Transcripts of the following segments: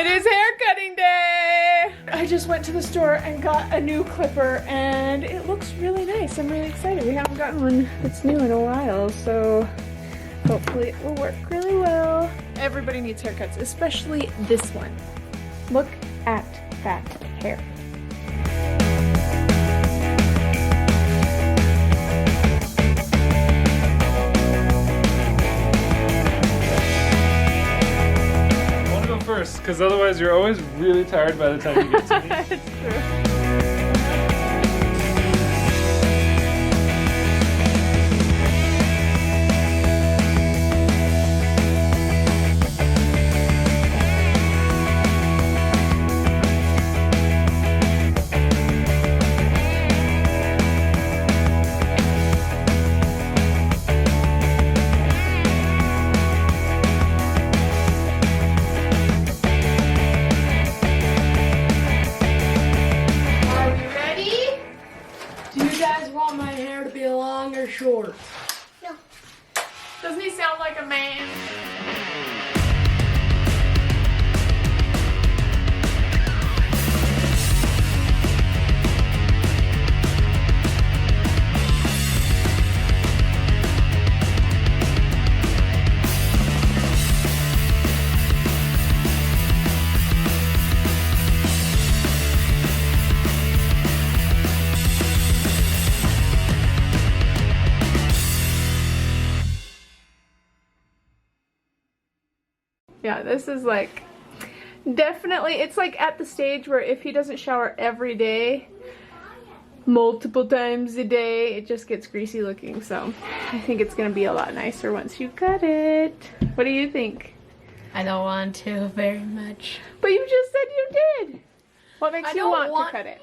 It is hair cutting day! I just went to the store and got a new clipper and it looks really nice. I'm really excited. We haven't gotten one that's new in a while, so hopefully it will work really well. Everybody needs haircuts, especially this one. Look at that hair. First, because otherwise you're always really tired by the time you get to me. It's true. Short. No. Doesn't he sound like a man? Yeah, this is like, definitely, it's like at the stage where if he doesn't shower every day, multiple times a day, it just gets greasy looking. So I think it's gonna be a lot nicer once you cut it. What do you think? I don't want to very much. But you just said you did. What makes you want to cut it?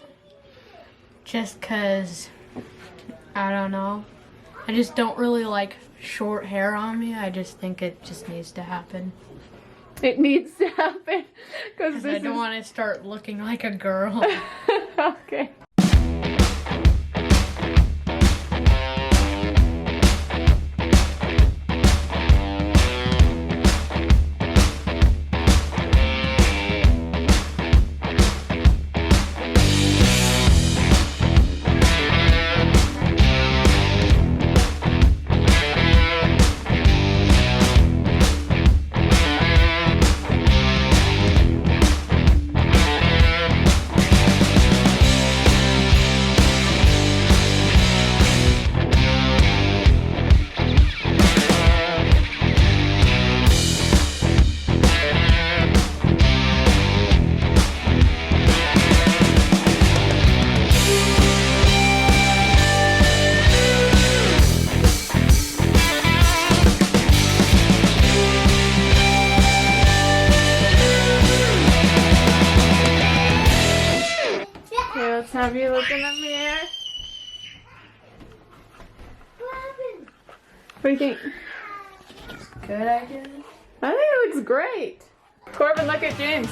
Just cause, I don't know. I just don't really like short hair on me. I just think it just needs to happen. It needs to happen because I don't want to start looking like a girl. Okay. Have you looked in the mirror? What do you think? Good idea. I think it looks great. Corbin, look at James.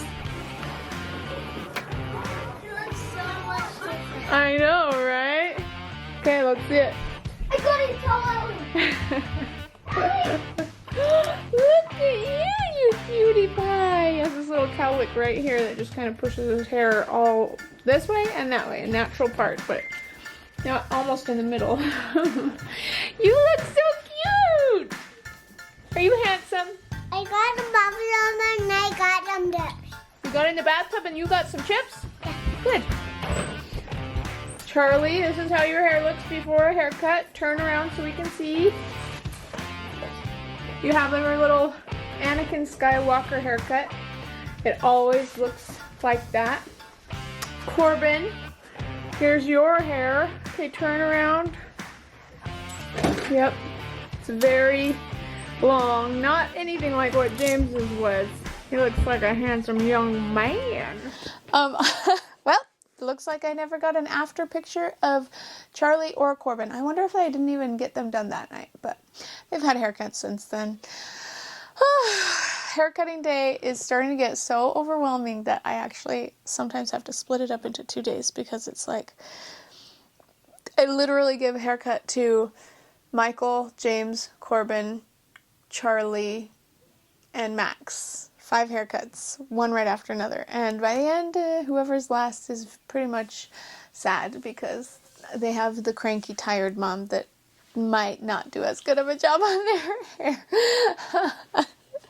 It looks so much different. I know, right? Okay, let's see it. I couldn't tell. Look at you cutie pie. He has this little cowlick right here that just kind of pushes his hair all this way and that way, a natural part, but not almost in the middle. You look so cute. Are you handsome? I got a bubble and I got some dips. You got in the bathtub and you got some chips? Good. Charlie, this is how your hair looks before a haircut. Turn around so we can see. You have your little Anakin Skywalker haircut. It always looks like that. Corbin, here's your hair. Okay, turn around. Yep, it's very long. Not anything like what James's was. He looks like a handsome young man. Well, it looks like I never got an after picture of Charlie or Corbin. I wonder if I didn't even get them done that night, but they've had haircuts since then. Haircutting day is starting to get so overwhelming that I actually sometimes have to split it up into 2 days because it's like I literally give a haircut to Michael, James, Corbin, Charlie, and Max 5 haircuts, one right after another. And by the end, whoever's last is pretty much sad because they have the cranky, tired mom that might not do as good of a job on their hair.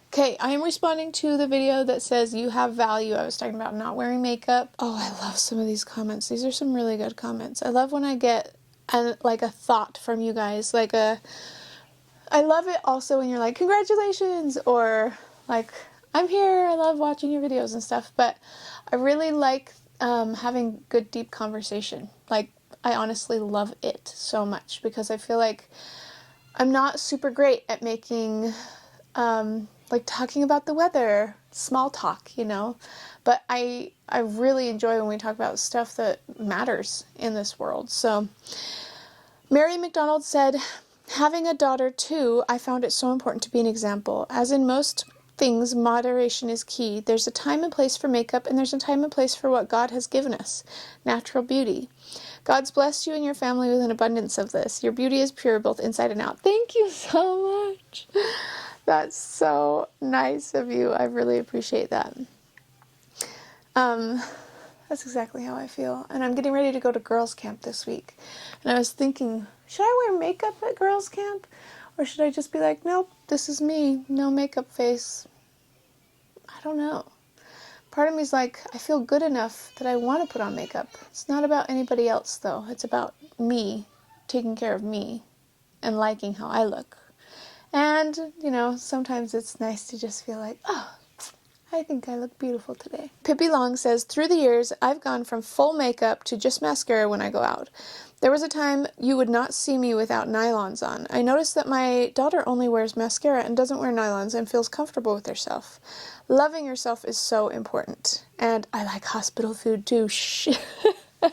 Okay, I am responding to the video that says you have value. I was talking about not wearing makeup. Oh, I love some of these comments. These are some really good comments. I love when I get a thought from you guys. I love it also when you're like, congratulations, or like, I'm here, I love watching your videos and stuff. But I really like having good, deep conversation. Like, I honestly love it so much because I feel like I'm not super great at making like talking about the weather, small talk, you know, but I really enjoy when we talk about stuff that matters in this world. So Mary McDonald said, having a daughter too, I found it so important to be an example. As in most things, moderation is key. There's a time and place for makeup, and there's a time and place for what God has given us, natural beauty. God's blessed you and your family with an abundance of this. Your beauty is pure, both inside and out. Thank you so much. That's so nice of you. I really appreciate that. That's exactly how I feel. And I'm getting ready to go to girls' camp this week. And I was thinking, should I wear makeup at girls' camp? Or should I just be like, nope, this is me, no makeup face? I don't know. Part of me is like, I feel good enough that I want to put on makeup. It's not about anybody else, though. It's about me, taking care of me, and liking how I look. And, you know, sometimes it's nice to just feel like, oh, I think I look beautiful today. Pippi Long says, through the years, I've gone from full makeup to just mascara when I go out. There was a time you would not see me without nylons on. I noticed that my daughter only wears mascara and doesn't wear nylons and feels comfortable with herself. Loving yourself is so important. And I like hospital food too. Shh. No,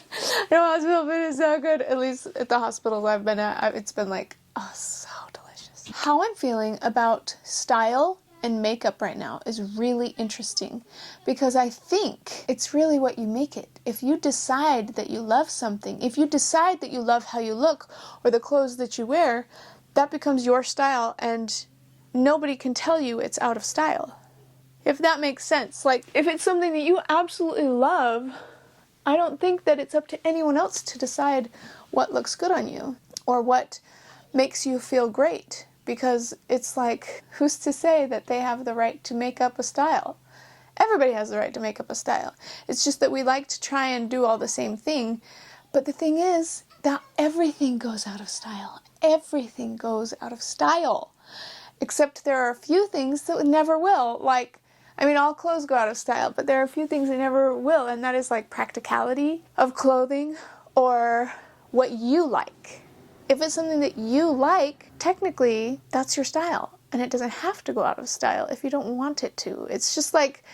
hospital food is so good. At least at the hospitals I've been at, it's been like, oh, so delicious. How I'm feeling about style and makeup right now is really interesting because I think it's really what you make it. If you decide that you love something, if you decide that you love how you look or the clothes that you wear, that becomes your style and nobody can tell you it's out of style. If that makes sense. Like, if it's something that you absolutely love, I don't think that it's up to anyone else to decide what looks good on you or what makes you feel great. Because it's like, who's to say that they have the right to make up a style? Everybody has the right to make up a style. It's just that we like to try and do all the same thing. But the thing is that everything goes out of style. Everything goes out of style. Except there are a few things that never will. Like, I mean, all clothes go out of style, but there are a few things that never will. And that is like practicality of clothing or what you like. If it's something that you like, technically, that's your style. And it doesn't have to go out of style if you don't want it to. It's just like,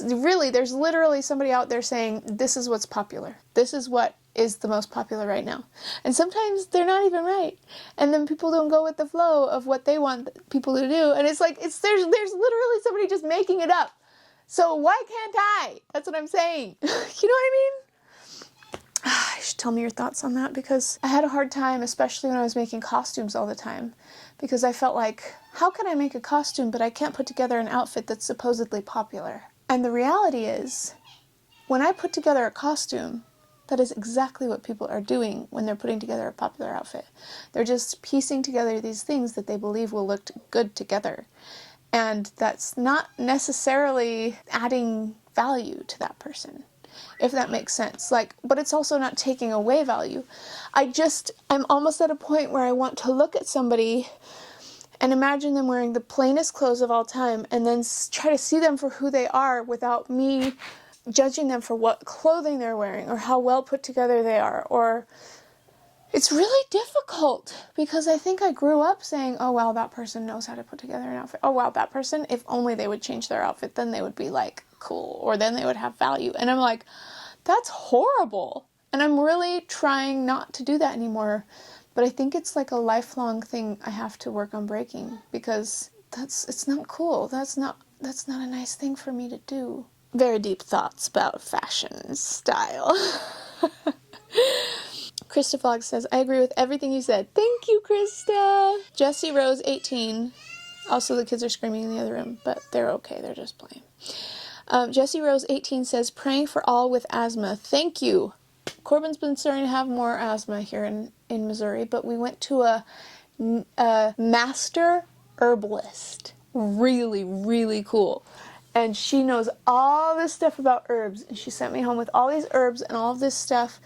really, there's literally somebody out there saying, this is what's popular. This is what is the most popular right now. And sometimes they're not even right. And then people don't go with the flow of what they want people to do. And it's like, there's literally somebody just making it up. So why can't I? That's what I'm saying. You know what I mean? You should tell me your thoughts on that because I had a hard time, especially when I was making costumes all the time, because I felt like, how can I make a costume but I can't put together an outfit that's supposedly popular? And the reality is, when I put together a costume, that is exactly what people are doing when they're putting together a popular outfit. They're just piecing together these things that they believe will look good together. And that's not necessarily adding value to that person, if that makes sense. Like, but it's also not taking away value. I'm almost at a point where I want to look at somebody and imagine them wearing the plainest clothes of all time and then try to see them for who they are without me judging them for what clothing they're wearing or how well put together they are. Or it's really difficult because I think I grew up saying, oh wow, that person knows how to put together an outfit. Oh wow, that person, if only they would change their outfit, then they would be like cool, or then they would have value. And I'm like, that's horrible. And I'm really trying not to do that anymore. But I think it's like a lifelong thing I have to work on breaking because it's not cool. That's not a nice thing for me to do. Very deep thoughts about fashion style. Krista Fogg says, I agree with everything you said. Thank you, Krista. Jessie Rose 18 Also, the kids are screaming in the other room, but they're okay. They're just playing. Jessie Rose 18 says, praying for all with asthma. Thank you. Corbin's been starting to have more asthma here in Missouri, but we went to a master herbalist. Really, really cool. And she knows all this stuff about herbs, and she sent me home with all these herbs and all of this stuff,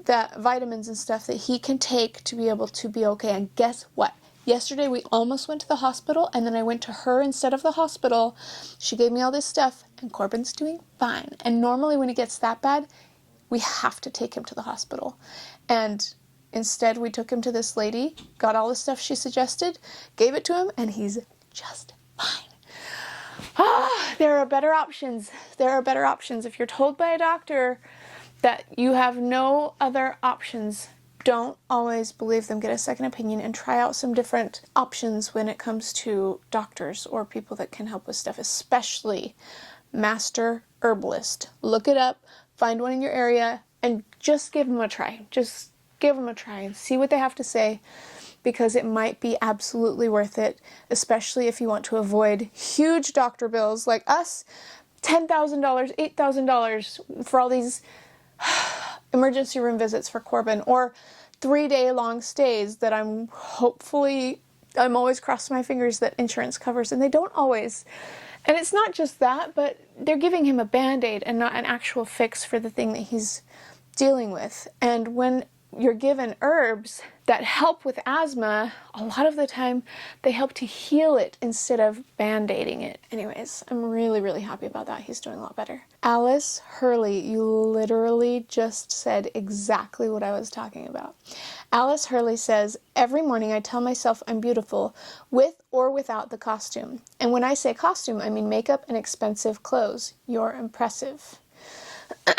that vitamins and stuff that he can take to be able to be okay. And guess what? Yesterday we almost went to the hospital, and then I went to her instead of the hospital. She gave me all this stuff, and Corbin's doing fine. And normally when it gets that bad, we have to take him to the hospital. And instead we took him to this lady, got all the stuff she suggested, gave it to him, and he's just fine. There are better options. There are better options. If you're told by a doctor that you have no other options, don't always believe them. Get a second opinion and try out some different options when it comes to doctors or people that can help with stuff, especially master herbalist. Look it up, find one in your area, and just give them a try. Just give them a try and see what they have to say, because it might be absolutely worth it, especially if you want to avoid huge doctor bills like us, $10,000, $8,000 for all these emergency room visits for Corbin, or 3-day long stays that I'm always crossing my fingers that insurance covers, and they don't always. And it's not just that, but they're giving him a Band-Aid and not an actual fix for the thing that he's dealing with. And when you're given herbs that help with asthma, a lot of the time they help to heal it instead of Band-Aiding it. Anyways, I'm really, really happy about that. He's doing a lot better. Alice Hurley, you literally just said exactly what I was talking about. Alice Hurley says, every morning I tell myself I'm beautiful with or without the costume. And when I say costume, I mean makeup and expensive clothes. You're impressive.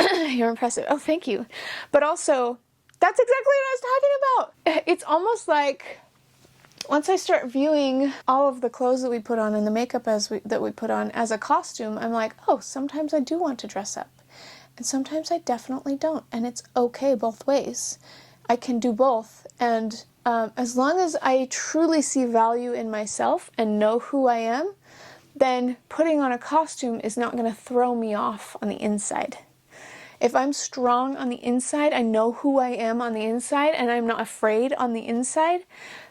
You're impressive. Oh, thank you. But also, that's exactly what I was talking about. It's almost like once I start viewing all of the clothes that we put on and the makeup that we put on as a costume, I'm like, oh, sometimes I do want to dress up. And sometimes I definitely don't. And it's okay both ways. I can do both. And as long as I truly see value in myself and know who I am, then putting on a costume is not going to throw me off on the inside. If I'm strong on the inside, I know who I am on the inside, and I'm not afraid on the inside,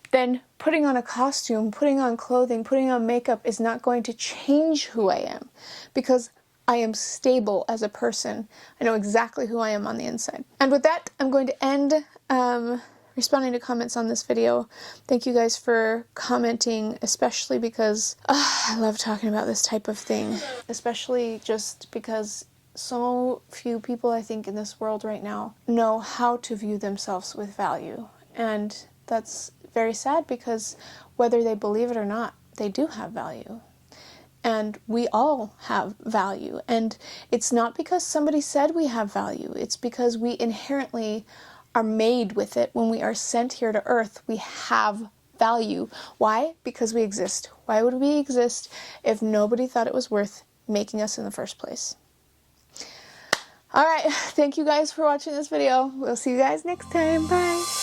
then putting on a costume, putting on clothing, putting on makeup is not going to change who I am, because I am stable as a person. I know exactly who I am on the inside. And with that, I'm going to end responding to comments on this video. Thank you guys for commenting, especially because I love talking about this type of thing, especially just because so few people, I think, in this world right now know how to view themselves with value. And that's very sad, because whether they believe it or not, they do have value. And we all have value. And it's not because somebody said we have value. It's because we inherently are made with it. When we are sent here to earth, we have value. Why? Because we exist. Why would we exist if nobody thought it was worth making us in the first place? Alright, thank you guys for watching this video. We'll see you guys next time. Bye!